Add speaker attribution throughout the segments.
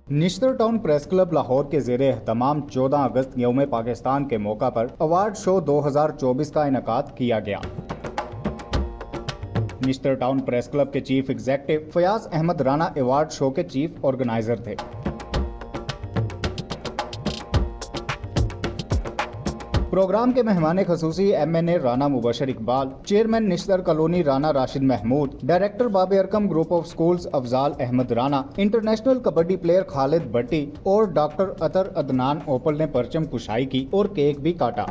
Speaker 1: Nishtar town press club Lahore के ज़ेरे एहतमाम 14 अगस्त यौम पाकिस्तान के मौका पर अवार्ड शो 2024 का इनेकाद किया गया। निश्तर टाउन प्रेस क्लब के chief executive Fayyaz Ahmad Rana award show के चीफ ऑर्गेनाइजर थे। प्रोग्राम के मेहमान खसूसी MNA Rana Mubashar Iqbal, chairman Nishtar colony Rana Rashid Mahmood, director Babe Arqam group of schools Afzal Ahmed Rana, international kabaddi player Khalid Bhatti और डॉक्टर अतर अदनान ओपल ने परचम कुशाई की और केक भी काटा।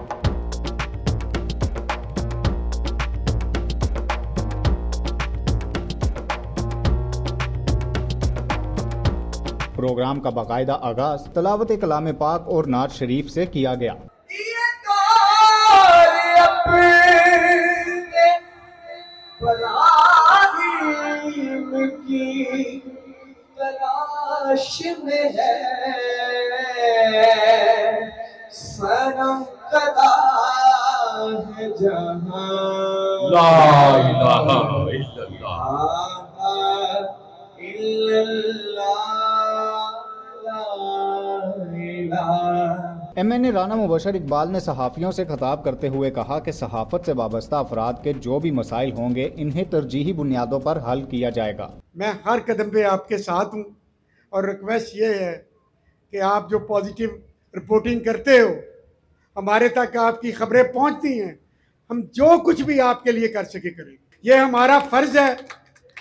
Speaker 1: प्रोग्राम का बाकायदा आगाज तलावत कलाम पाक और नात शरीफ से किया गया।
Speaker 2: की तलाश में है सनम कदा है जहां
Speaker 3: ला इलाहा इल्लल्लाह
Speaker 1: MNA राना मुबशर इकबाल ने सहाफ़ियों से खिताब करते हुए कहा कि सहाफ़त से वाबस्ता अफराद के जो भी मसाइल होंगे इन्हें तरजीही बुनियादों पर हल किया जाएगा।
Speaker 4: मैं हर कदम पे आपके साथ हूँ और रिक्वेस्ट ये है कि आप जो पॉजिटिव रिपोर्टिंग करते हो, हमारे तक आपकी खबरें पहुँचती हैं, हम जो कुछ भी आपके लिए कर सके करेंगे। ये हमारा फ़र्ज़ है,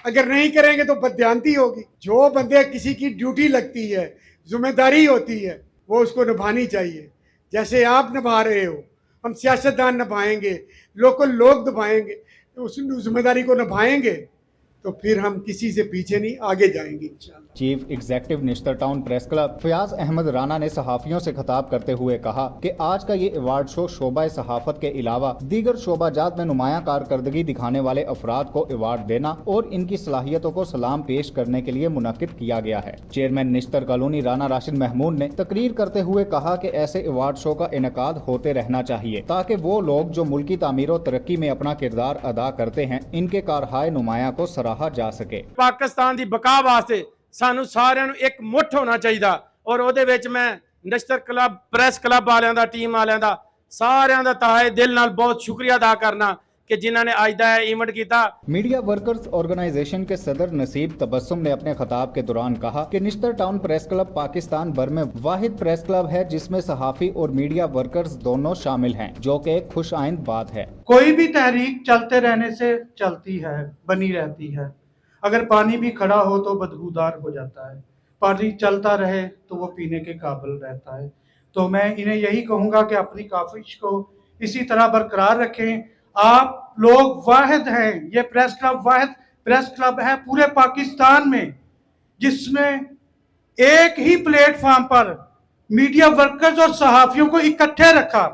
Speaker 4: अगर नहीं करेंगे तो बददियानती होगी। जो बंदे किसी की ड्यूटी लगती है, जिम्मेदारी होती है, वो उसको निभानी चाहिए। जैसे आप निभा रहे हो, हम सियासतदान निभाएंगे, लोकल लोग निभाएंगे, तो उस जिम्मेदारी को निभाएंगे तो फिर हम किसी से पीछे नहीं, आगे जाएंगे इंशाल्लाह।
Speaker 1: Chief executive Nishtar town press club Fayaz Ahmad Rana ने सहाफ़ियों से खिताब करते हुए कहा कि आज का ये अवार्ड शो शोबा सहाफ़त के अलावा दीगर शोबाजात में नुमायां कारकर्दगी दिखाने वाले अफराद को अवार्ड देना और इनकी सलाहियतों को सलाम पेश करने के लिए मुनक्किद किया गया है। चेयरमैन निश्तर कॉलोनी राना राशिद महमूद ने तकरीर करते हुए कहा कि ऐसे अवार्ड शो का इनेकाद होते रहना चाहिए ताकि वो लोग जो मुल्की तामीर और तरक्की में अपना किरदार अदा करते हैं, इनके कारहाय नुमायां को सराहा जा सके।
Speaker 5: पाकिस्तान की बका वास्ते सानू सारिਆਂ ਨੂੰ ਇੱਕ ਮੁੱਠ ਹੋਣਾ ਚਾਹੀਦਾ ਔਰ ਉਹਦੇ ਵਿੱਚ ਮੈਂ ਨਿਸ਼ਤਰ ਕਲੱਬ ਪ੍ਰੈਸ ਕਲੱਬ ਵਾਲਿਆਂ ਦਾ ਟੀਮ ਵਾਲਿਆਂ ਦਾ ਸਾਰਿਆਂ ਦਾ ਤਹਿ ਦਿਲ ਨਾਲ ਬਹੁਤ ਸ਼ੁਕਰੀਆ ਅਦਾ ਕਰਨਾ कि जिन्होंने आज का इवेंट किया।
Speaker 1: मीडिया वर्कर्स ऑर्गेनाइजेशन के सदर नसीब तबस्सुम ने अपने खिताब के दौरान कहा कि Nishtar town press club Pakistan भर में वाहिद प्रेस क्लब है जिसमें सहाफ़ी और मीडिया वर्कर्स दोनों शामिल हैं, जो कि एक खुश आइंद बात है।
Speaker 6: कोई भी तहरीक चलते रहने से चलती है, बनी रहती है। अगर पानी भी खड़ा हो तो बदबूदार हो जाता है, पानी चलता रहे तो वो पीने के काबिल रहता है। तो मैं इन्हें यही कहूँगा कि अपनी काविश को इसी तरह बरकरार रखें। आप लोग वाहिद हैं, ये प्रेस क्लब वाहिद प्रेस क्लब है पूरे पाकिस्तान में जिसमें एक ही प्लेटफॉर्म पर मीडिया वर्कर्स और सहाफ़ियों को इकट्ठे रखा।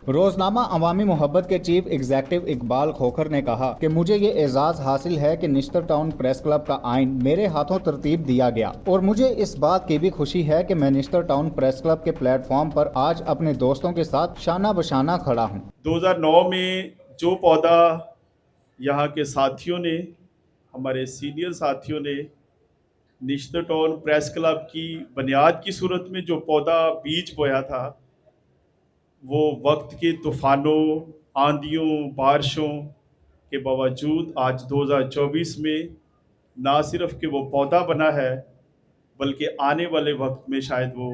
Speaker 1: रोजनामा अवामी मोहब्बत के चीफ एग्जेक्टिव इकबाल खोखर ने कहा कि मुझे ये एजाज हासिल है कि निश्तर टाउन प्रेस क्लब का आइन मेरे हाथों तरतीब दिया गया और मुझे इस बात की भी खुशी है कि मैं निश्तर टाउन प्रेस क्लब के प्लेटफॉर्म पर आज अपने दोस्तों के साथ शाना बशाना खड़ा हूँ।
Speaker 3: 2009 में जो पौधा यहाँ के साथियों ने, हमारे सीनियर साथियों ने निश्तर टाउन प्रेस क्लब की बुनियाद की सूरत में जो पौधा बीज बोया था, वो वक्त के तूफ़ानों, आंधियों, बारिशों के बावजूद आज 2024 में ना सिर्फ कि वो पौधा बना है बल्कि आने वाले वक्त में शायद वो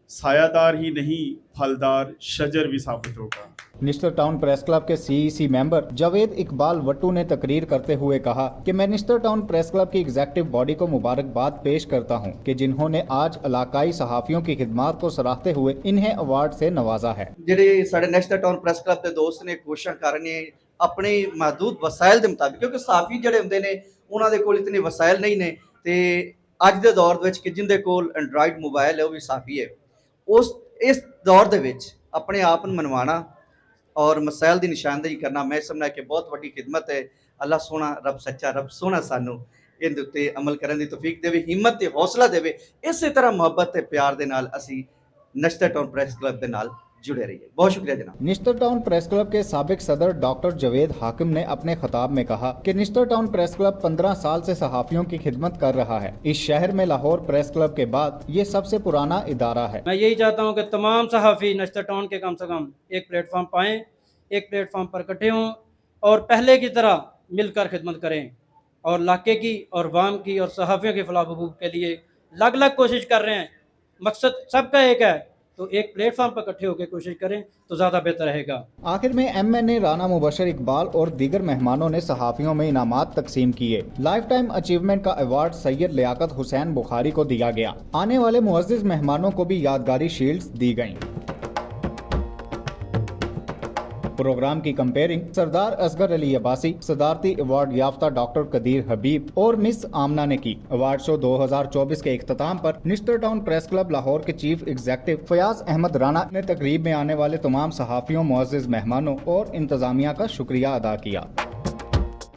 Speaker 3: सायादार ही नहीं फलदार शजर भी साबित होगा।
Speaker 1: निश्तर टाउन प्रेस क्लब के CEC मेंबर जावेद इकबाल वट्टू ने तकरीर करते हुए कहा कि मैं निश्तर टाउन प्रेस क्लब की एग्जेक्टिव बॉडी को मुबारकबाद पेश करता हूं कि जिन्होंने आज इलाकाई सहाफ़ियों की खिदमत को सराहते हुए इन्हें अवार्ड से नवाजा है।
Speaker 7: ਜਿਹੜੇ ਸਾਡੇ ਨੈਸ਼ਨਲ ਟਾਊਨ ਪ੍ਰੈਸ ਕਲੱਬ ਦੇ ਦੋਸਤ ਨੇ ਕੋਸ਼ਿਸ਼ ਕਰਨੀ ਆਪਣੇ ਮਹਦੂਦ ਵਸਾਇਲ ਦੇ ਮੁਤਾਬਿਕ, ਕਿਉਂਕਿ ਸਾਫੀ ਜਿਹੜੇ ਹੁੰਦੇ ਨੇ ਉਹਨਾਂ ਦੇ ਕੋਲ ਇਤਨੇ ਵਸਾਇਲ ਨਹੀਂ ਨੇ ਤੇ ਅੱਜ ਦੇ ਦੌਰ ਦੇ ਵਿੱਚ ਕਿ ਜਿੰਦੇ ਕੋਲ ਐਂਡਰਾਇਡ ਮੋਬਾਈਲ ਹੈ ਉਹ ਵੀ ਸਾਫੀ ਹੈ। ਇਸ ਦੌਰ ਦੇ ਵਿੱਚ ਆਪਣੇ ਆਪ ਨੂੰ ਮਨਵਾਉਣਾ और मसाइल की निशानदेही करना मैं समझना कि बहुत वड्डी खिदमत है। अल्लाह सोना रब सच्चा रब सोना सानू इहदे उत्ते अमल करने की तौफीक देवे, हिम्मत ते हौसला देवे। इस तरह मुहब्बत ते प्यार दे नाल असी निश्तर टाउन प्रेस क्लब दे नाल जुड़े रहिए। बहुत शुक्रिया जनाब।
Speaker 1: निश्तर टाउन प्रेस क्लब के साबिक सदर डॉक्टर जवेद हाकिम ने अपने खिताब में कहा कि निश्तर टाउन प्रेस क्लब 15 साल से सहाफियों की खिदमत कर रहा है। इस शहर में लाहौर प्रेस क्लब के बाद ये सबसे पुराना इदारा है।
Speaker 8: मैं यही चाहता हूँ कि तमाम सहाफ़ी नश्तर टाउन के कम से कम एक प्लेटफॉर्म पाएँ, एक प्लेटफॉर्म पर इकट्ठे हों और पहले की तरह मिलकर खिदमत करें और इलाके की और वाम की और सहाफ़ियों के फलाह बहबूद के लिए अलग अलग कोशिश कर रहे हैं। मकसद सबका एक है, तो एक प्लेटफॉर्म पर इकट्ठे होकर कोशिश करें तो ज़्यादा बेहतर रहेगा।
Speaker 1: आखिर में MNA राना मुबशर इकबाल और दीगर मेहमानों ने सहाफियों में इनामात तकसीम किए। लाइफ टाइम अचीवमेंट का अवार्ड सैयद लियाकत हुसैन बुखारी को दिया गया। आने वाले मुअज़्ज़िज़ मेहमानों को भी यादगारी शील्ड्स दी गयी। प्रोग्राम की कंपेयरिंग सरदार असगर अली अब्बासी, सदारती अवार्ड याफ्ता डॉक्टर कदीर हबीब और मिस आमना ने की। अवार्ड शो 2024 के इख्तिताम पर Nishtar town press club Lahore के चीफ एग्जीक्यूटिव फयाज अहमद राना ने तकरीब में आने वाले तमाम सहाफियों, मुअज़्ज़िज़ मेहमानों और इंतजामिया का शुक्रिया अदा किया।